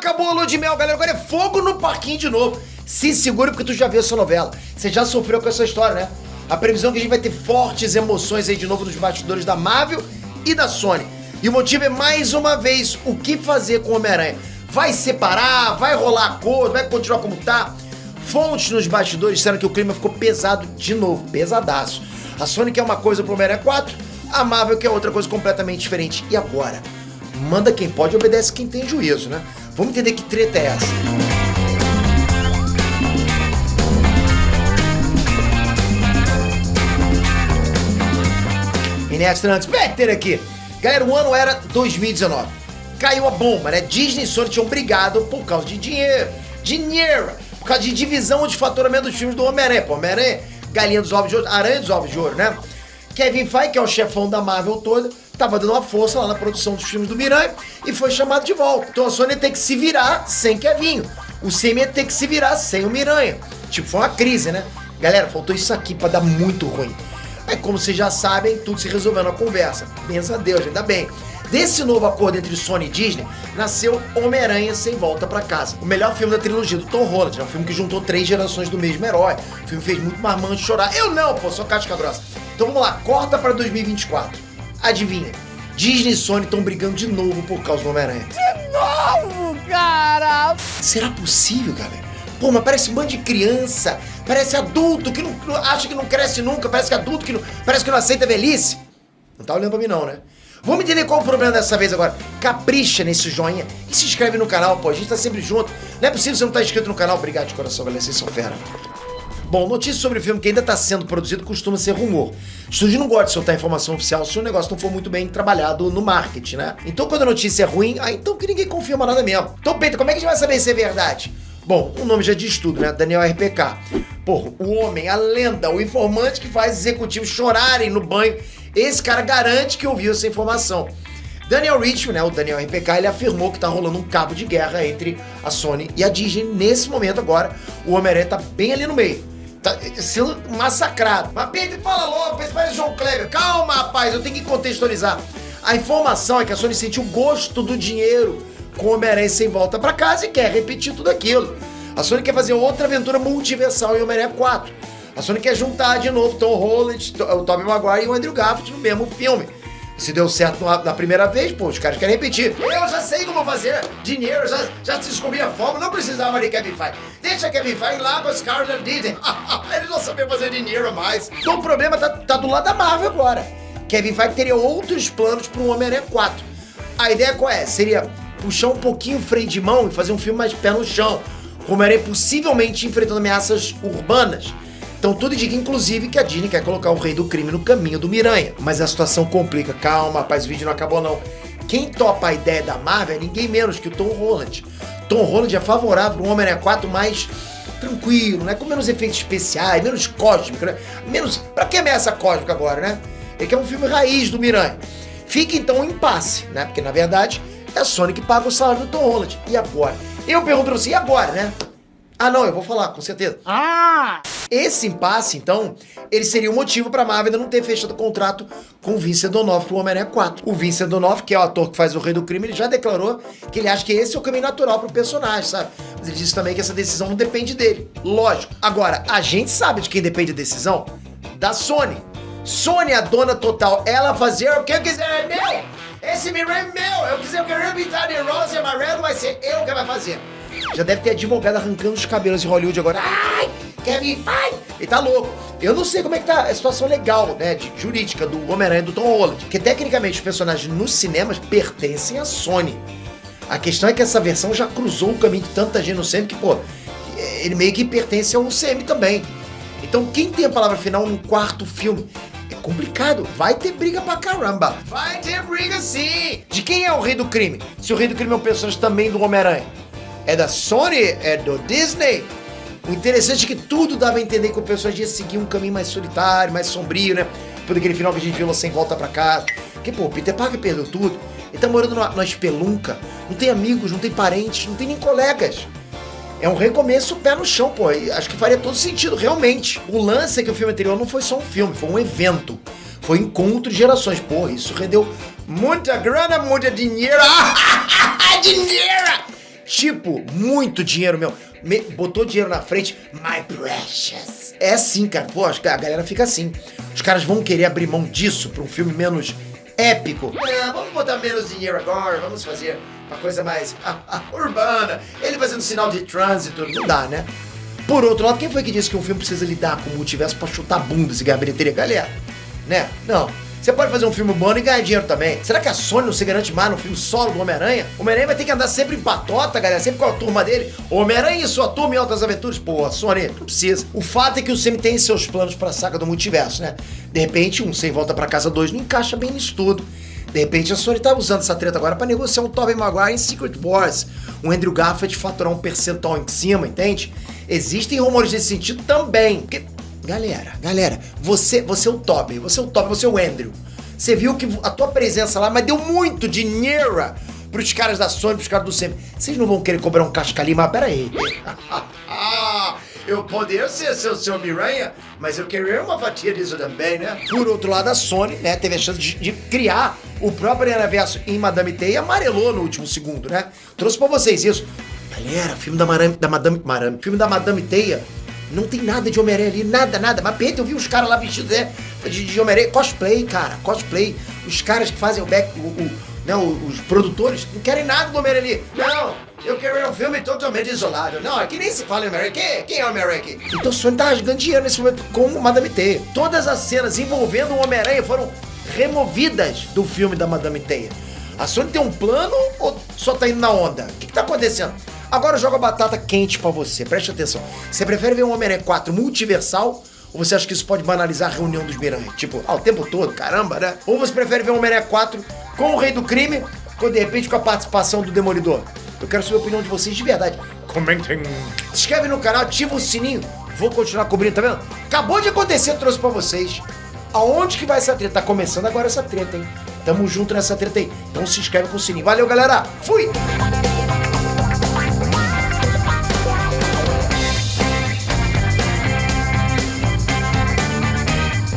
acabou a lua de mel, galera. Agora é fogo no parquinho de novo. Se segure porque tu já viu essa novela. Você já sofreu com essa história, né? A previsão é que a gente vai ter fortes emoções aí de novo nos bastidores da Marvel e da Sony. E o motivo é, mais uma vez, o que fazer com o Homem-Aranha. Vai separar? Vai rolar acordo? Vai continuar como tá? Fontes nos bastidores disseram que o clima ficou pesado de novo, pesadaço. A Sony quer uma coisa pro Homem-Aranha 4, a Marvel quer outra coisa completamente diferente. E agora? Manda quem pode, obedece quem tem juízo, né? Vamos entender que treta é essa. Inextra Specter aqui. Galera, o ano era 2019. Caiu a bomba, né? Disney e Sony tinham brigado por causa de dinheiro. Por causa de divisão de faturamento dos filmes do Homem-Aranha. Pô, Homem-Aranha, galinha dos ovos de ouro, aranha dos ovos de ouro, né? Kevin Feige, que é o chefão da Marvel toda, tava dando uma força lá na produção dos filmes do Miranha e foi chamado de volta. Então a Sony ia ter que se virar sem Kevinho. O Sam ia ter que se virar sem o Miranha. Tipo, foi uma crise, né? Galera, faltou isso aqui pra dar muito ruim. Aí, como vocês já sabem, tudo se resolveu na conversa. Bença a Deus, ainda bem. Desse novo acordo entre Sony e Disney, nasceu Homem-Aranha Sem Volta Pra Casa. O melhor filme da trilogia do Tom Holland, né? Um filme que juntou 3 gerações do mesmo herói. O filme fez muito marmanjo chorar. Eu não, pô, sou casca grossa. Então vamos lá, corta pra 2024. Adivinha? Disney e Sony estão brigando de novo por causa do Homem-Aranha. De novo, cara! Será possível, galera? Pô, mas parece um bando de criança, parece adulto que não acha que não cresce nunca, parece que adulto que não, parece que não aceita a velhice. Não tá olhando pra mim não, né? Vamos entender qual o problema dessa vez agora. Capricha nesse joinha e se inscreve no canal, pô, a gente tá sempre junto. Não é possível você não estar inscrito no canal. Obrigado de coração, galera, vocês são fera. Bom, notícia sobre o filme que ainda está sendo produzido costuma ser rumor. O estúdio não gosta de soltar informação oficial se o negócio não for muito bem trabalhado no marketing, né? Então quando a notícia é ruim, então que ninguém confirma nada mesmo. Então, Peter, como é que a gente vai saber se é verdade? Bom, o nome já diz tudo, né? Daniel RPK. Porra, o homem, a lenda, o informante que faz executivos chorarem no banho. Esse cara garante que ouviu essa informação. Daniel Richman, né, o Daniel RPK, ele afirmou que tá rolando um cabo de guerra entre a Sony e a Disney. Nesse momento agora, o Homem-Aranha tá bem ali no meio. Tá sendo massacrado. Mas Pedro, fala logo, parece João Kleber. Calma, rapaz, eu tenho que contextualizar. A informação é que a Sony sentiu o gosto do dinheiro com o Homem-Aranha Sem Volta Pra Casa e quer repetir tudo aquilo. A Sony quer fazer outra aventura multiversal em Homem-Aranha 4. A Sony quer juntar de novo Tom Holland, o Tobey Maguire e o Andrew Garfield no mesmo filme. Se deu certo na primeira vez, pô, os caras querem repetir. Eu já sei como fazer dinheiro, já descobri a forma, não precisava de Kevin Feige. Deixa Kevin Feige lá para os caras da Disney. Eles não sabiam fazer dinheiro mais. Então o problema tá do lado da Marvel agora. Kevin Feige teria outros planos para um Homem-Aranha 4. A ideia qual é? Seria puxar um pouquinho o freio de mão e fazer um filme mais pé no chão. Com o Homem-Aranha possivelmente enfrentando ameaças urbanas. Então tudo indica, inclusive, que a Disney quer colocar o rei do crime no caminho do Miranha. Mas a situação complica. Calma, rapaz, o vídeo não acabou não. Quem topa a ideia da Marvel é ninguém menos que o Tom Holland. Tom Holland é favorável para um Homem-Aranha 4 mais tranquilo, né? Com menos efeitos especiais, menos cósmico, né? Menos... Pra que ameaça cósmica agora, né? Ele quer um filme raiz do Miranha. Fica então um impasse, né? Porque, na verdade, é a Sony que paga o salário do Tom Holland. E agora? Eu pergunto pra você, e agora, né? Ah, não, eu vou falar, com certeza. Esse impasse, então, ele seria o motivo pra Marvel ainda não ter fechado o contrato com o Vincent D'Onofrio pro Homem-Aranha 4. O Vincent D'Onofrio, que é o ator que faz o Rei do Crime, ele já declarou que ele acha que esse é o caminho natural pro personagem, sabe? Mas ele disse também que essa decisão não depende dele. Lógico. Agora, a gente sabe de quem depende a decisão? Da Sony. Sony, a dona total, ela fazer o que eu quiser, é meu! Esse Miranha é meu! Eu quero pintar de rosa e amarelo, vai ser eu que vai fazer. Já deve ter advogado arrancando os cabelos de Hollywood agora. Ai, Kevin Feige! Ele tá louco. Eu não sei como é que tá a situação legal, né, de jurídica do Homem-Aranha do Tom Holland. Porque tecnicamente os personagens nos cinemas pertencem à Sony. A questão é que essa versão já cruzou o caminho de tanta gente no cinema que, pô, ele meio que pertence ao UCM também. Então quem tem a palavra final no quarto filme? É complicado, vai ter briga pra caramba. Vai ter briga sim! De quem é o Rei do Crime? Se o Rei do Crime é um personagem também do Homem-Aranha. É da Sony? É do Disney? O interessante é que tudo dava a entender que o personagem ia seguir um caminho mais solitário, mais sombrio, né? Por aquele final que a gente viu lá Sem Volta Pra Casa. Porque, pô, o Peter Parker perdeu tudo. Ele tá morando numa espelunca. Não tem amigos, não tem parentes, não tem nem colegas. É um recomeço pé no chão, pô. E acho que faria todo sentido, realmente. O lance é que o filme anterior não foi só um filme, foi um evento. Foi um encontro de gerações. Pô, isso rendeu muita grana, muito dinheiro. Dinheiro! Tipo, muito dinheiro, meu. Botou dinheiro na frente, my precious. É assim, cara. Pô, a galera fica assim. Os caras vão querer abrir mão disso pra um filme menos épico. Vamos botar menos dinheiro agora, vamos fazer uma coisa mais urbana. Ele fazendo sinal de trânsito, não dá, né? Por outro lado, quem foi que disse que um filme precisa lidar com o multiverso pra chutar bundas e ganhar bilheteria? Galera, né? Não. Você pode fazer um filme bom e ganhar dinheiro também. Será que a Sony não se garante mais no filme solo do Homem-Aranha? O Homem-Aranha vai ter que andar sempre em patota, galera, sempre com a turma dele. Homem-Aranha e sua turma em Altas Aventuras. Pô, a Sony não precisa. O fato é que o Sam tem seus planos pra saga do multiverso, né? De repente, um Sem Volta Pra Casa 2 não encaixa bem nisso tudo. De repente, a Sony tá usando essa treta agora pra negociar um Tobey Maguire em Secret Wars. Um Andrew Garfield faturar um percentual em cima, entende? Existem rumores nesse sentido também. Porque, galera, você é o Tobey, você é o Andrew. Você viu que a tua presença lá, mas deu muito dinheiro pros caras da Sony, pros caras do Sam. Vocês não vão querer cobrar um cascalinho, mas pera aí. Eu poderia ser seu Miranha, mas eu queria uma fatia disso também, né? Por outro lado, a Sony, né, teve a chance de criar o próprio Aranhaverso em Madame Teia e amarelou no último segundo, né? Trouxe pra vocês isso. Galera, filme filme da Madame Teia. Não tem nada de Homem-Aranha ali, nada. Mas Pedro, eu vi os caras lá vestidos de Homem-Aranha. Cosplay, cara, cosplay. Os caras que fazem os produtores não querem nada do Homem-Aranha ali. Não, eu quero um filme totalmente isolado. Não, aqui nem se fala Homem-Aranha. Quem é Homem-Aranha aqui? Então o Sony tá rasgando dinheiro nesse momento com o Madame Teia. Todas as cenas envolvendo o Homem-Aranha foram removidas do filme da Madame Teia. A Sony tem um plano ou só tá indo na onda? O que tá acontecendo? Agora eu jogo a batata quente pra você, preste atenção. Você prefere ver um Homem-Aranha 4 multiversal? Ou você acha que isso pode banalizar a reunião dos Miranha? Tipo, o tempo todo, caramba, né? Ou você prefere ver um Homem-Aranha 4 com o Rei do Crime, ou de repente com a participação do Demolidor? Eu quero saber a opinião de vocês de verdade. Comentem. Se inscreve no canal, ativa o sininho. Vou continuar cobrindo, tá vendo? Acabou de acontecer, eu trouxe pra vocês. Aonde que vai essa treta? Tá começando agora essa treta, hein? Tamo junto nessa treta aí. Então se inscreve com o sininho. Valeu, galera. Fui!